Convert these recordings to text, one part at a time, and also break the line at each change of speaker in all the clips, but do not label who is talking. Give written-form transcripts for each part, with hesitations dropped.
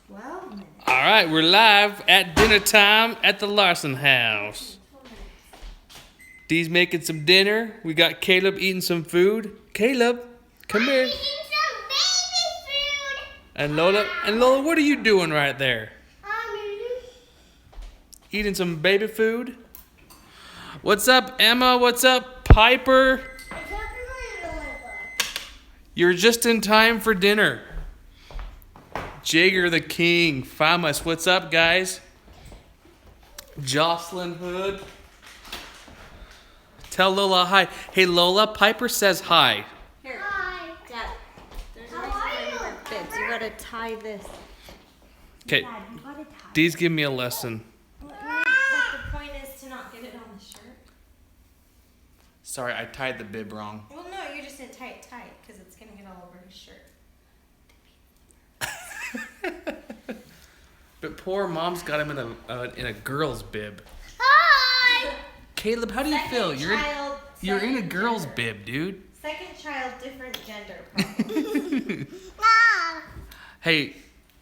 12 minutes.
All right, we're live at dinner time at the Larsen house. Dee's making some dinner. We got Caleb eating some food. Caleb, come here.
I'm eating some baby food.
And Lola, what are you doing right there?
I'm
Eating some baby food? What's up, Emma? What's up, Piper? You're just in time for dinner. Jager the King, Famas, what's up, guys? Jocelyn Hood. Tell Lola hi. Hey, Lola, Piper says hi.
Here.
Hi.
Dad, there's a
How
reason
are
why
you,
you have bits. You gotta tie this.
Okay,
Dad, you gotta tie.
Dee's giving me a lesson.
But the point is to not get it on the shirt.
Sorry, I tied the bib wrong.
Well, no, you just didn't tie it tight because it's gonna get all over his shirt.
But poor mom's got him in a girl's bib.
Hi.
Caleb, how do you feel? You're in a girl's
gender.
bib, dude.
Second child, different gender. Probably.
Mom.
Hey,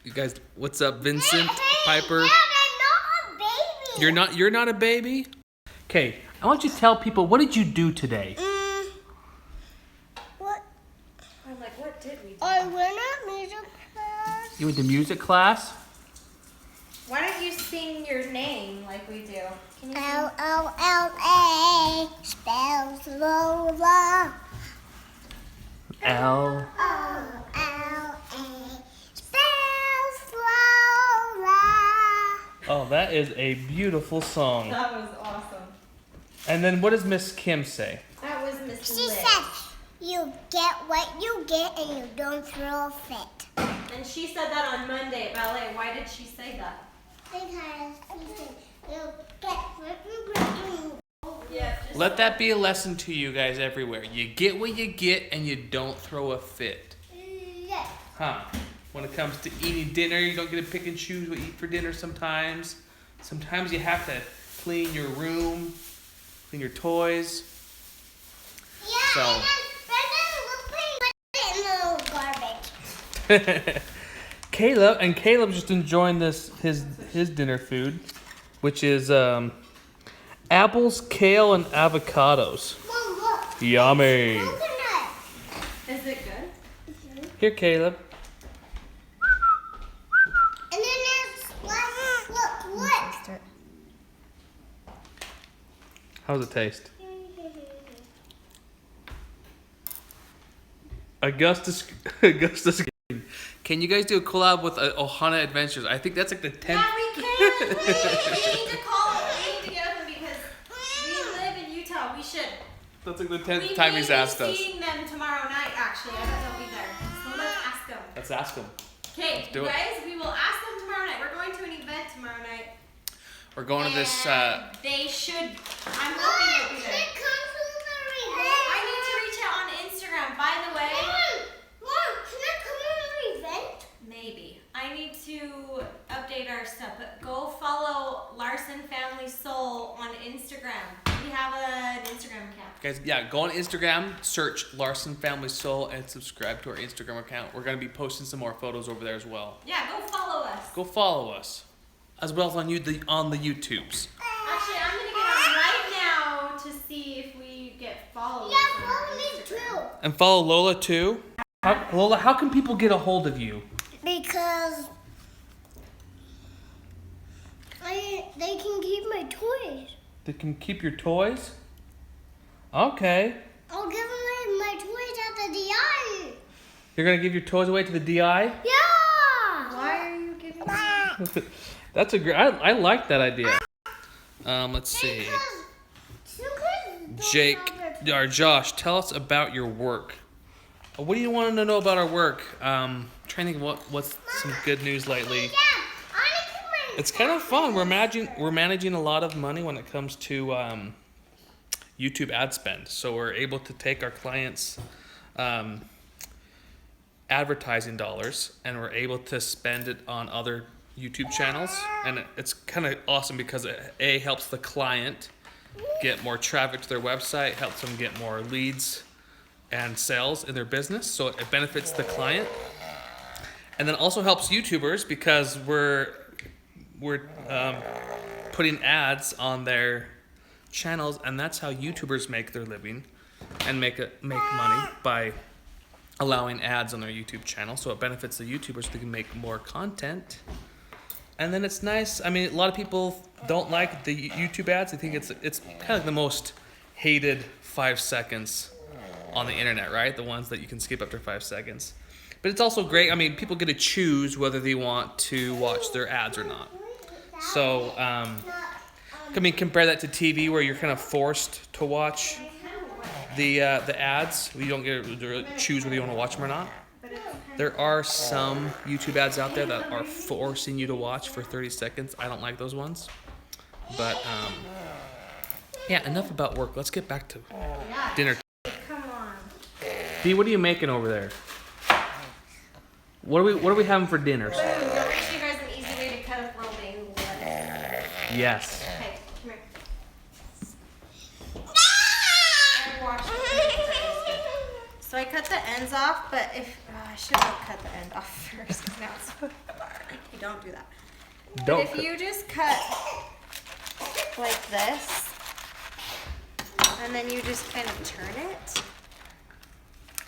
you guys, what's up, Vincent,
Hey,
Piper?
Dad, I'm not a baby.
You're not a baby? Okay, I want you to tell people, what did you do today?
What?
I'm like, what did we do?
I went to music class.
You went to music class?
Why don't you sing your name like we do? Can you sing?
L-O-L-A spells Lola.
L.
O-L-A spells Lola.
Oh, that is a beautiful song.
That was awesome.
And then what does Miss Kim say?
That was Miss
She
Liz.
said, you get what you get and you don't throw a fit.
And she said that on Monday at ballet. Why did she say that?
Because she said, you get what you get.
Yeah.
Let that be a lesson to you guys everywhere. You get what you get and you don't throw a fit.
Yes.
Huh? When it comes to eating dinner, you don't get to pick and choose what you eat for dinner sometimes. Sometimes you have to clean your room, clean your toys.
Yeah,
So-
and then Brendan was putting it in the garbage.
Caleb's just enjoying his dinner food, which is apples, kale, and avocados.
Mom, look.
Yummy.
Coconut.
Is it good?
Here, Caleb.
And then there's look.
How's it taste? Augustus. Can you guys do a collab with Ohana Adventures? I think that's like the 10th.
Yeah, we can. We need to call. We need to get them because we live in Utah. We should.
That's like the 10th
We
time
may
he's
be
asked us.
seeing them tomorrow night. Actually, I bet they'll be there. So let's ask them.
Let's ask him.
Okay,
do
you
it.
guys, we will ask them tomorrow night. We're going to an event tomorrow night.
We're going to this.
And they should. I'm hoping they'll be there. I need to reach out on Instagram. By the way,
Mom, can I come on an event?
maybe I need to update our stuff. But go follow Larsen Family Soul on Instagram. We have an Instagram account.
Guys, yeah, go on Instagram, search Larsen Family Soul, and subscribe to our Instagram account. We're going to be posting some more photos over there as well.
Yeah, go follow us.
Go follow us, as well as on the YouTubes.
Actually, I'm gonna get on right now to see if we get followers.
Yeah,
on our
follow me
Instagram.
too.
And follow Lola too. Lola, how can people get a hold of you?
Because they can keep my toys.
They can keep your toys? Okay.
I'll give them my toys at the DI.
You're going to give your toys away to the DI?
Yeah.
Why are you giving me?
That's a great, I like that idea. Let's see. Jake, or Josh, tell us about your work. What do you want to know about our work? Trying to think what's some good news lately. It's kind of fun. We're managing a lot of money when it comes to YouTube ad spend. So we're able to take our clients' advertising dollars and we're able to spend it on other YouTube channels. And it's kind of awesome because it helps the client get more traffic to their website, helps them get more leads and sales in their business. So it benefits the client. And then also helps YouTubers because we're putting ads on their channels, and that's how YouTubers make their living and make money by allowing ads on their YouTube channel. So it benefits the YouTubers so they can make more content. And then it's nice. I mean, a lot of people don't like the YouTube ads. They think it's kind of the most hated 5 seconds on the internet, right? The ones that you can skip after 5 seconds. But it's also great. I mean, people get to choose whether they want to watch their ads or not. So, I mean, compare that to TV where you're kind of forced to watch the ads. You don't get to choose whether you want to watch them or not. There are some YouTube ads out there that are forcing you to watch for 30 seconds. I don't like those ones. But, yeah, enough about work. Let's get back to dinner.
Come on.
Dee, what are you making over there? What are we having for dinner?
Boom, don't show you guys an easy way to cut a romaine lettuce.
Yes.
Okay, come here. I washed it. So I cut the ends off, but I should have cut the end off first because now it's so hard. Okay, don't do that.
Don't.
But if you just cut like this, and then you just kind of turn it.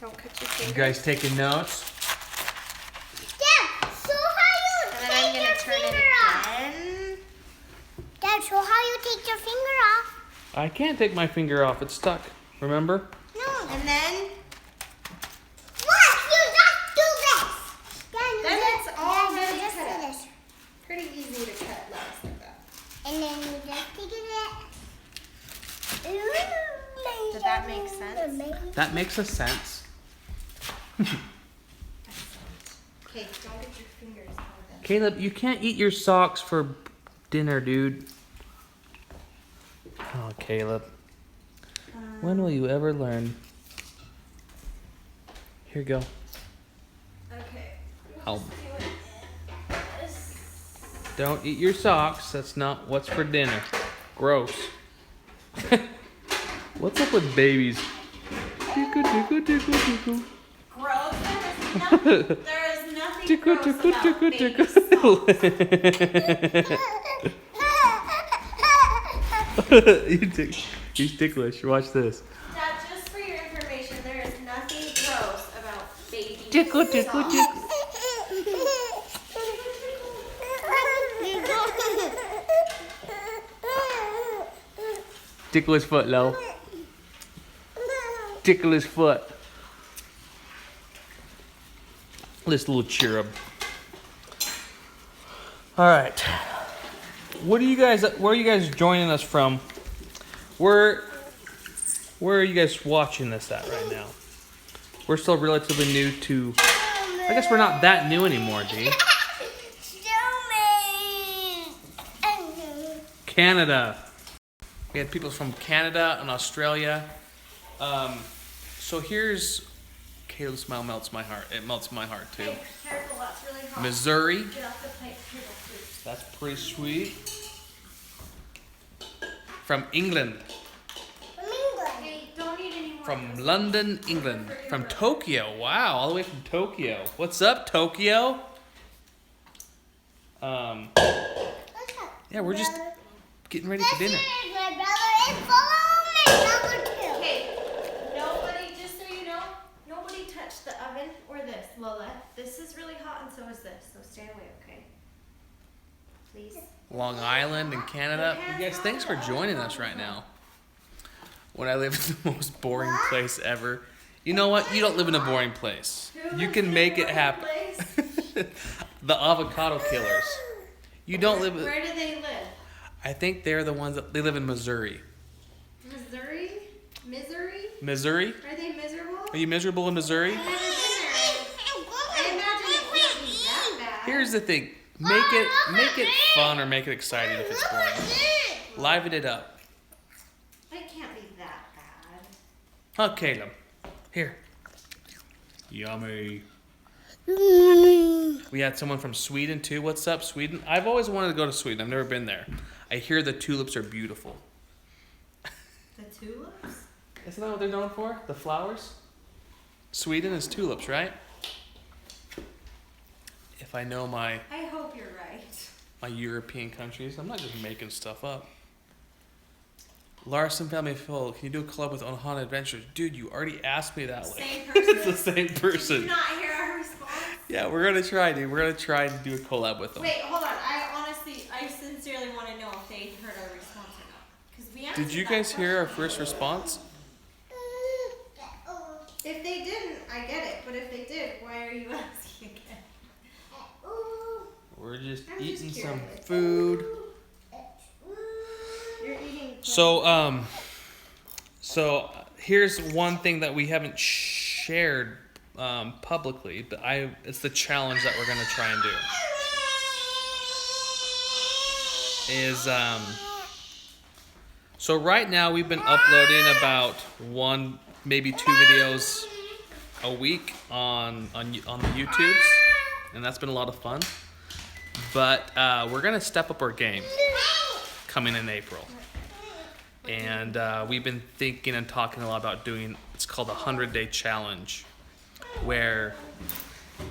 Don't cut your fingers.
You guys taking notes?
Dad, show how you
And then I'm
take
gonna
your
turn it
finger off.
again.
Dad, show how you take your finger off.
I can't take my finger off. It's stuck. Remember?
No.
And then
What? You just do this. Dad,
Then it's all
Dad,
ready
you just
to
do
cut.
this.
pretty easy to cut lettuce like that.
And then you just take it.
Did that make sense?
That makes a sense.
Okay, don't get your fingers on it.
Caleb, you can't eat your socks for dinner, dude. Oh, Caleb. When will you ever learn? Here you go.
Okay.
Oh. Don't eat your socks. That's not what's for dinner. Gross. What's up with babies? Tickle, tickle, tickle, tickle.
Gross. There is nothing
Tickle,
gross
tickle,
about
tickle,
baby
tickle.
socks.
He's ticklish. Watch this.
Dad, just for your information, there is nothing gross about baby
Tickle, tickle,
socks.
tickle. Tickle his foot, Lo. Tickle his foot. This little cherub. All right. Where are you guys joining us from? Where are you guys watching this at right now? We're still relatively new to. I guess we're not that new anymore, Dee. Canada. We had people from Canada and Australia. So here's Caleb's smile melts my heart. It melts my heart too.
Hey, careful, that's really hot.
Missouri.
Get off the plate, table, please.
That's pretty sweet. From England.
Hey, don't eat any more.
From London, England. From Tokyo. Wow, all the way from Tokyo. What's up, Tokyo? Yeah, we're just getting ready for dinner.
My brother is follow me, number 2.
Okay, nobody, just so you know, nobody touched the oven or this, Lola. This is really hot and so is this, so stay away, okay? Please.
Long Island in Canada. You guys, thanks for joining us right now. When I live in the most boring place ever. You know what? You don't live in a boring place. You can make it happen. The avocado killers. You don't live.
Where do they live?
I think they're the ones that they live in Missouri.
Missouri? Misery?
Missouri?
Are they miserable?
Are you miserable in Missouri?
I've never been there. I imagine it can't be that bad.
Here's the thing. Make it fun or make it exciting if it's boring. Liven it up.
It can't be that bad.
Oh, Caleb. Here. Yummy. We had someone from Sweden too. What's up, Sweden? I've always wanted to go to Sweden. I've never been there. I hear the tulips are beautiful.
The tulips?
Isn't that what they're known for? The flowers? Sweden is tulips, right? if I know my
I hope you're right.
European countries. I'm not just making stuff up. Larsen Family Full, can you do a collab with Ohana Adventures? Dude, you already asked me that.
Same person?
It's the same person.
Did you not hear our response?
Yeah, we're gonna try, dude. We're gonna try and do a collab with them.
Wait, hold on. I sincerely want to know if they heard our response or not. Because we answered
Did you
that
guys hear our
question.
first response?
If they didn't, I get it. But if they did, why are you asking again?
We're just
I'm
eating
just
some
curious.
food.
You're eating.
So here's one thing that we haven't shared publicly, but it's the challenge that we're gonna try and do. So right now we've been uploading about 1, maybe 2 videos a week on the YouTubes, and that's been a lot of fun. But we're gonna step up our game coming in April, and we've been thinking and talking a lot about doing. It's called a 100-day challenge, where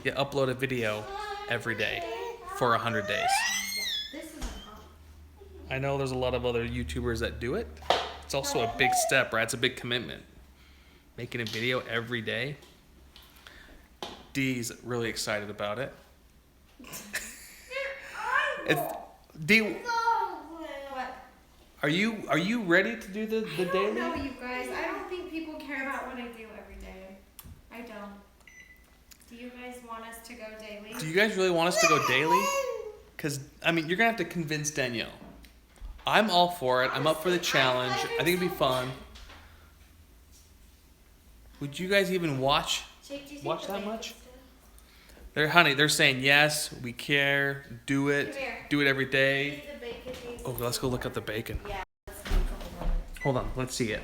you upload a video every day for 100 days.
This isn't hot.
I know there's a lot of other YouTubers that do it. It's also a big step, right? It's a big commitment. Making a video every day. Dee's really excited about it. Dee,
What?
are you ready to do the
I don't
daily?
know, you guys. I don't think people care about what I do every day. I don't. Do you guys want us to go daily?
Do you guys really want us to go daily? Because, I mean, you're going to have to convince Danielle. I'm all for it. I'm up for the challenge. I think it'd be fun. Would you guys even watch
Jake, do you think
Watch
the
that
bacon's
much?
good?
They're saying yes, we care, do it,
Come here.
do it every day.
Think the bacon needs
Oh, let's go look at the bacon.
Yeah, let's do a couple more minutes.
Hold on, let's see it.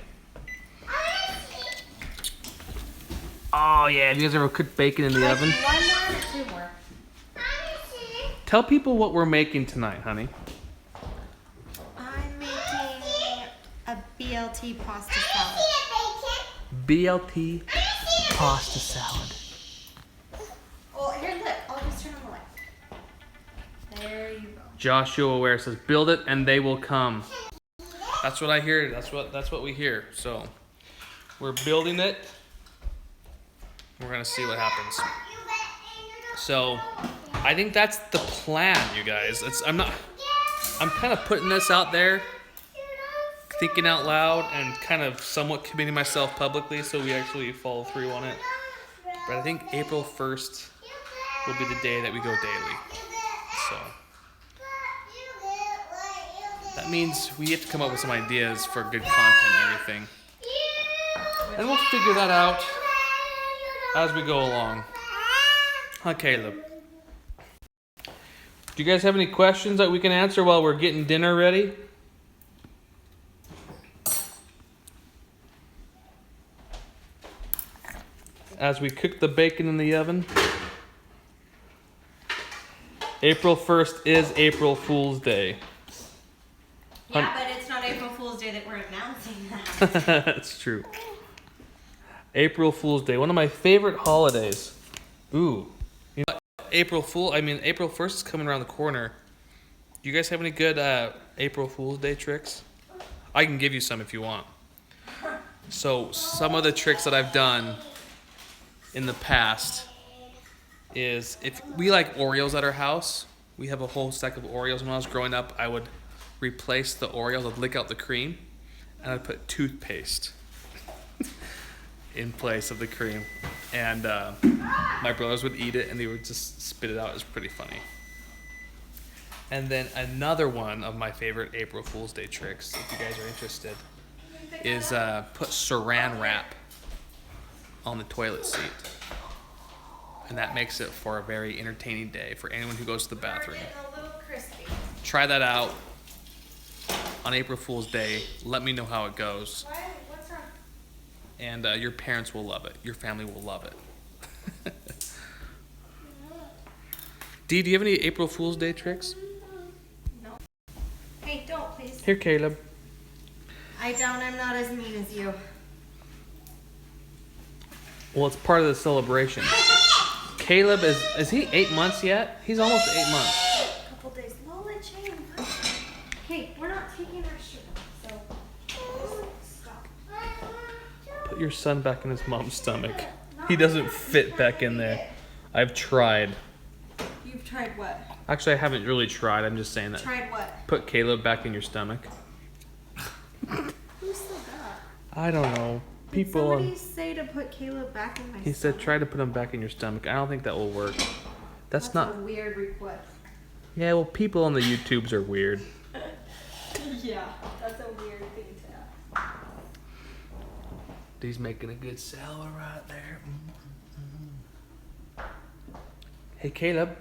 Oh yeah, have you guys ever cooked bacon in the oven?
One more or 2 more?
Tell people what we're making tonight, honey.
I'm making a BLT pasta salad.
BLT pasta salad.
Oh, here, look. I'll just turn on the light. There you go.
Joshua Ware says, "Build it and they will come." That's what I hear. That's what we hear. So we're building it. We're gonna see what happens. So I think that's the plan, you guys. I'm kind of putting this out there, thinking out loud, and kind of somewhat committing myself publicly, so we actually follow through on it. But I think April 1st will be the day that we go daily. So that means we have to come up with some ideas for good content and everything. And we'll figure that out as we go along. Huh, Caleb? Do you guys have any questions that we can answer while we're getting dinner ready? As we cook the bacon in the oven. April 1st is April Fool's Day.
Yeah, but it's not April Fool's Day that we're announcing that.
That's true. April Fool's Day, one of my favorite holidays. Ooh. You know, April 1st is coming around the corner. Do you guys have any good April Fool's Day tricks? I can give you some if you want. So, some of the tricks that I've done in the past is, if we like Oreos at our house, we have a whole stack of Oreos. When I was growing up, I would replace the Oreos, I'd lick out the cream, and I'd put toothpaste in place of the cream. And my brothers would eat it and they would just spit it out. It was pretty funny. And then another one of my favorite April Fool's Day tricks, if you guys are interested, is put saran wrap on the toilet seat. And that makes it for a very entertaining day for anyone who goes to the bathroom.
Getting a little crispy.
Try that out on April Fool's Day. Let me know how it goes.
Why? What's wrong?
And your parents will love it. Your family will love it. Dee, do you have any April Fool's Day tricks?
No. Hey, don't, please.
Here, Caleb.
I don't. I'm not as mean as you.
Well, it's part of the celebration. Caleb is he 8 months yet? He's almost 8 months.
A couple days. Lola, Jane. Hey, we're not taking our shirt off, so stop.
Put your son back in his mom's stomach. He doesn't fit back in there. I've tried.
You've tried what?
Actually, I haven't really tried. I'm just saying that.
Tried what?
Put Caleb back in your stomach.
Who said that?
I don't know.
Did
People.
somebody say to put Caleb back in my
He said try to put him back in your stomach. I don't think that will work. That's not.
a weird request.
Yeah, well, people on the YouTubes are weird.
Yeah, that's a weird thing to ask.
He's making a good salad right there. Hey, Caleb,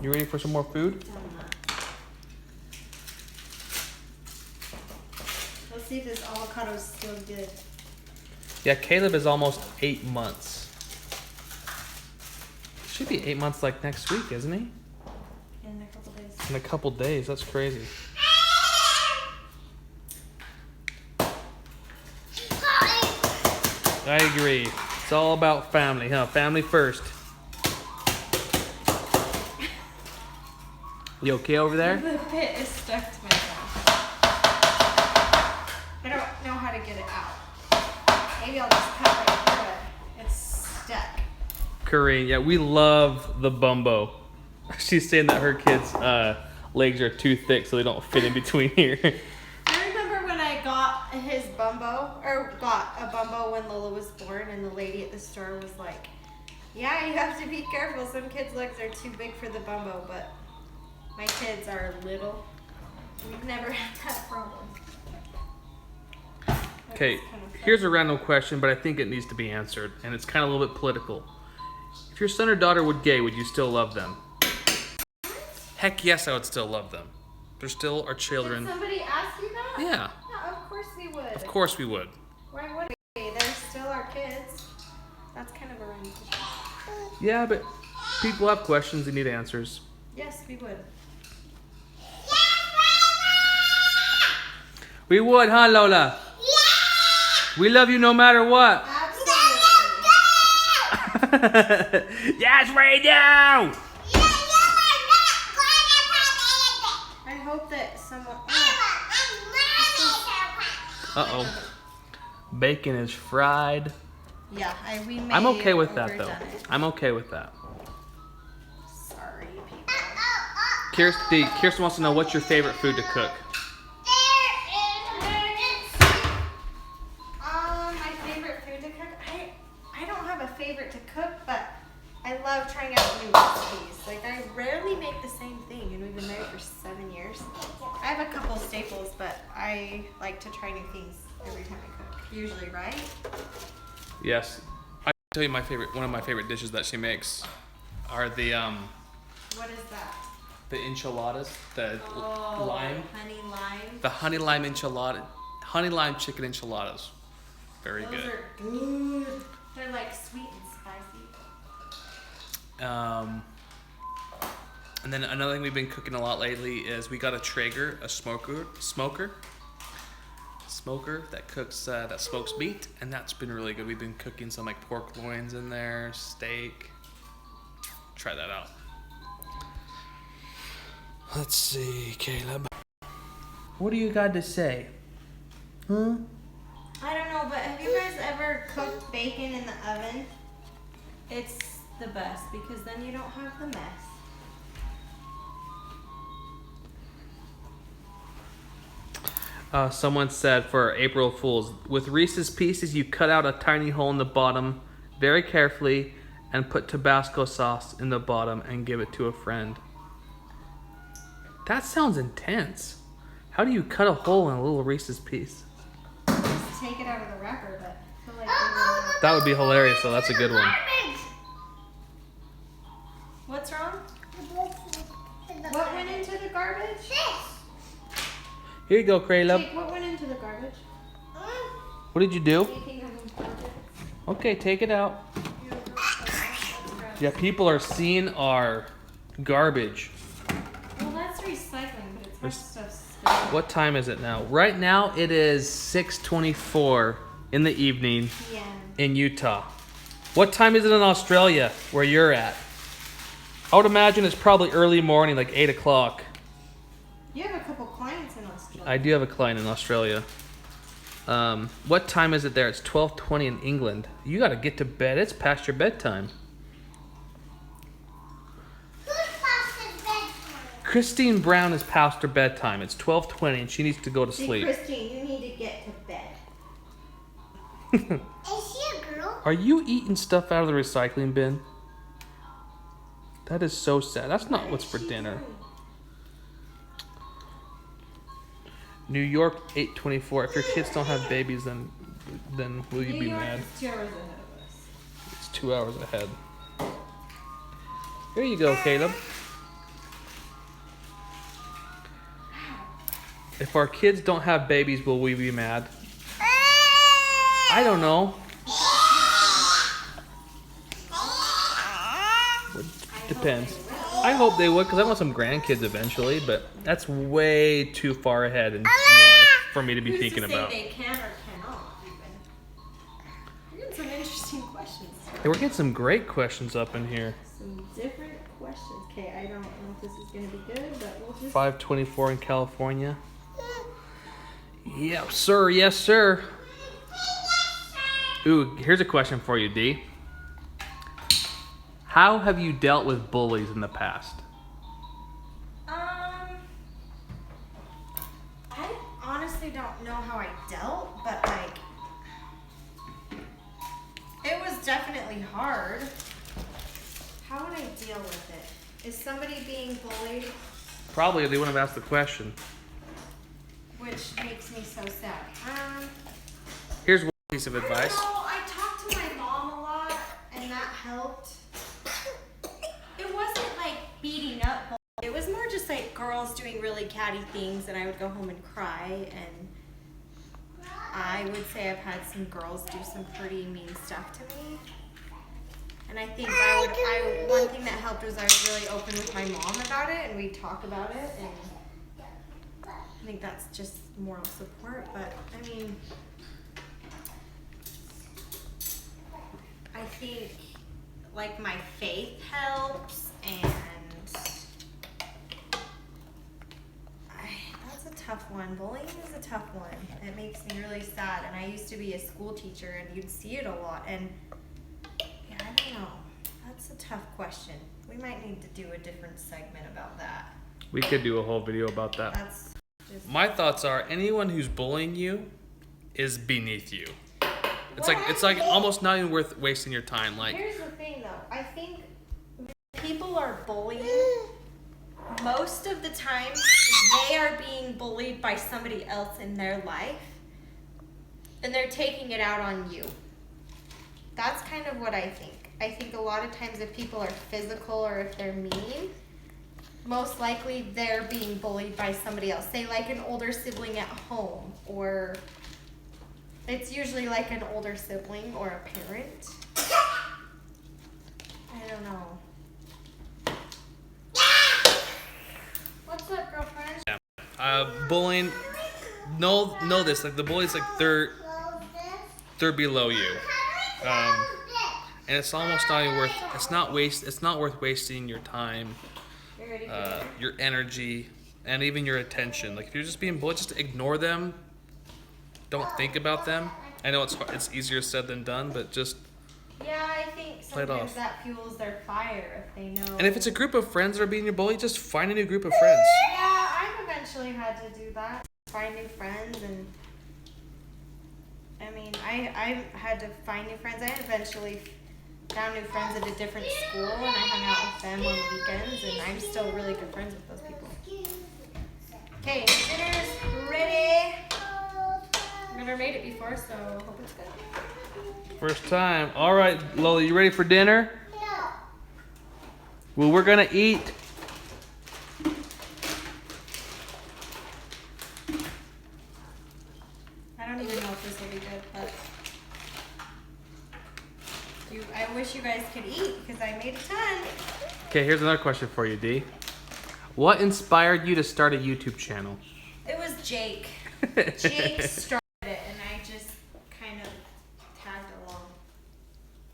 you ready for some more food?
Let's see if this avocado is still good.
Yeah, Caleb is almost 8 months. Should be 8 months like next week, isn't he?
In a couple days.
In a couple days. That's crazy. I agree. It's all about family, huh? Family first. You okay over there?
The pit is stuck to my mouth. I don't know how to get it out. Maybe I'll just cut right through it. It's stuck.
Corinne, yeah, we love the bumbo. She's saying that her kids' legs are too thick so they don't fit in between here.
I remember when I got his bumbo, or got a bumbo when Lola was born, and the lady at the store was like, yeah, you have to be careful. Some kids' legs are too big for the bumbo, but my kids are little. We've never had that problem.
Okay, here's a random question, but I think it needs to be answered, and it's kind of a little bit political. If your son or daughter were gay, would you still love them? Heck yes, I would still love them. They're still our children.
Did somebody ask you that?
Yeah,
Yeah, of course we would.
of course we would.
Why would we? They're still our kids. That's kind of a random question.
Yeah, but people have questions, they need answers.
Yes, we would.
We would, huh, Lola? Yeah! We love you no matter what.
Absolutely.
Yes, radio!
I hope that someone.
Uh-oh. Bacon is fried.
Yeah, we may
I'm okay with that, though.
overdone it.
I'm okay with that.
Sorry, people.
Kirsten wants to know what's your favorite food to cook.
My favorite food to cook. I don't have a favorite to cook, but I love trying out new recipes. Like I rarely make the same thing, and we've been married for 7 years. I have a couple staples, but I like to try new things every time I cook. Usually, right?
Yes. I can tell you one of my favorite dishes that she makes are the
What is that?
the enchiladas, the lime,
honey lime.
the honey lime enchilada, honey lime chicken enchiladas. Very
Those
good.
are good. They're like sweet and spicy.
And then another thing we've been cooking a lot lately is we got a Traeger, a smoker that cooks that smokes meat, and that's been really good. We've been cooking some like pork loins in there, steak. Try that out. Let's see, Caleb. What do you got to say? Huh?
I don't know, but have you guys ever cooked bacon in the oven? It's the best because then you don't have the mess.
Someone said for April Fools, with Reese's Pieces, you cut out a tiny hole in the bottom very carefully and put Tabasco sauce in the bottom and give it to a friend. That sounds intense. How do you cut a hole in a little Reese's piece?
Just take it out of the wrapper, but I feel like
That would be hilarious, though. That's a good one.
What's wrong? What went into the garbage?
Here you go, Caleb.
Jake, what went into the garbage?
What did you do?
Anything of importance?
Okay, take it out. Yeah, people are seeing our garbage.
Well, that's recycling, but it's our stuff still.
What time is it now? Right now, it is 6:24 in the evening
Yeah.
in Utah. What time is it in Australia, where you're at? I would imagine it's probably early morning, like 8 o'clock.
You have a couple clients in Australia.
I do have a client in Australia. What time is it there? It's 12:20 in England. You gotta get to bed. It's past your bedtime.
Who's past his bedtime?
Christine Brown is past her bedtime. It's 12:20 and she needs to go to
See,
sleep.
Christine, you need to get to bed.
Is she a girl?
Are you eating stuff out of the recycling bin? That is so sad. That's not what's for dinner. New York 8:24. If your kids don't have babies, then will you be mad?
Is 2 hours ahead of us.
It's 2 hours ahead. Here you go, Caleb. If our kids don't have babies, will we be mad? I don't know. Depends. I hope they would, because I want some grandkids eventually, but that's way too far ahead in life for me to be
Who's
thinking
to say
about.
they can or cannot even? You're getting some interesting questions.
Hey, we're getting some great questions up in here.
Some different questions. Okay, I don't know if this is going to be good, but we'll just...
5:24 in California. Yep, sir. Yes, sir. Ooh, here's a question for you, D. How have you dealt with bullies in the past?
I honestly don't know how I dealt, but like, it was definitely hard. How would I deal with it? Is somebody being bullied?
Probably they wouldn't have asked the question.
Which makes me so sad.
Here's one piece of advice.
I talked to my mom a lot, and that helped. It wasn't like beating up. It was more just like girls doing really catty things, and I would go home and cry. And I would say I've had some girls do some pretty mean stuff to me. And I think one thing that helped was I was really open with my mom about it, and we'd talk about it. And I think that's just moral support. But I mean, I think like my faith helps, and that's a tough one. Bullying is a tough one. It makes me really sad. And I used to be a school teacher, and you'd see it a lot. And yeah, I don't know. That's a tough question. We might need to do a different segment about that.
We could do a whole video about that.
That's just...
My thoughts are anyone who's bullying you is beneath you. It's like almost not even worth wasting your time. Like,
here's the thing though. I think when people are bullying, most of the time they are being bullied by somebody else in their life, and they're taking it out on you. That's kind of what I think. I think a lot of times if people are physical or if they're mean, most likely they're being bullied by somebody else. Say like an older sibling at home, or it's usually like an older sibling or a parent. I don't know. What's up, girlfriend?
bullying. Know this. Like the bullies, like they're below you. And it's almost not even worth. It's not worth wasting your time,
You ready for dinner?
your energy, and even your attention. Like if you're just being bullied, just ignore them. Don't think about them. I know it's easier said than done, but just.
Yeah, I think
Play it
sometimes
off.
that fuels their fire if they know.
And if it's a group of friends that are being your bully, just find a new group of friends.
Yeah, I've eventually had to do that. Find new friends, and I mean, I had to find new friends. I eventually found new friends at a different school, and I hung out with them on the weekends, and I'm still really good friends with those people. Okay, dinner's ready. I've never made it before, so hope it's good.
First time. All right, Lola, you ready for dinner?
No.
Well, we're gonna eat.
I don't even know if this will be good, but I wish you guys could eat because I made a ton.
Okay, here's another question for you, D. What inspired you to start a YouTube channel?
It was Jake. Jake started it, and I just kind of tagged along.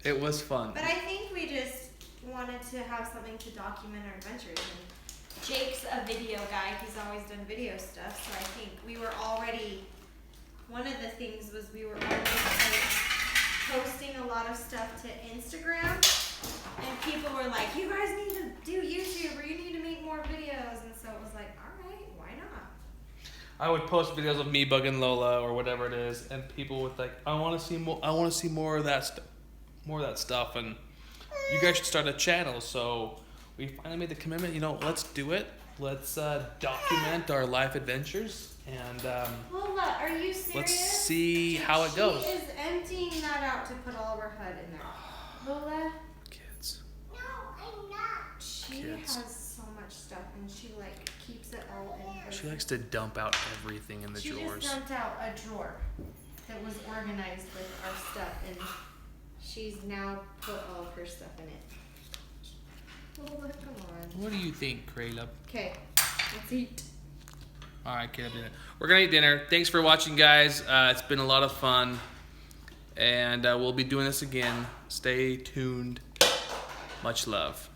It was fun.
But I think we just wanted wanted to have something to document our adventures. And Jake's a video guy. He's always done video stuff. So I think we were already, one of the things was we were already like, posting a lot of stuff to Instagram. And people were like, you guys need to do YouTube or you need to make more videos. And so it was like, all right, why not?
I would post videos of me bugging Lola or whatever it is, and people would like, I want to see more. I want to see more of that stuff. And you guys should start a channel. So we finally made the commitment. You know, let's do it. Let's document our life adventures, and
Lola, are you serious?
let's see how it goes.
She is emptying that out to put all of her HUD in there. Lola,
Kids.
No, I'm not.
she
Kids.
has so much stuff and she like keeps it all in her.
She likes to dump out everything in the
She
drawers.
just dumped out a drawer that was organized with our stuff and she's now put all of her stuff in it. Lola, come on.
What do you think, Caleb?
Okay, let's eat.
All right, Caleb, dinner. We're gonna eat dinner. Thanks for watching, guys. It's been a lot of fun, and we'll be doing this again. Stay tuned. Much love.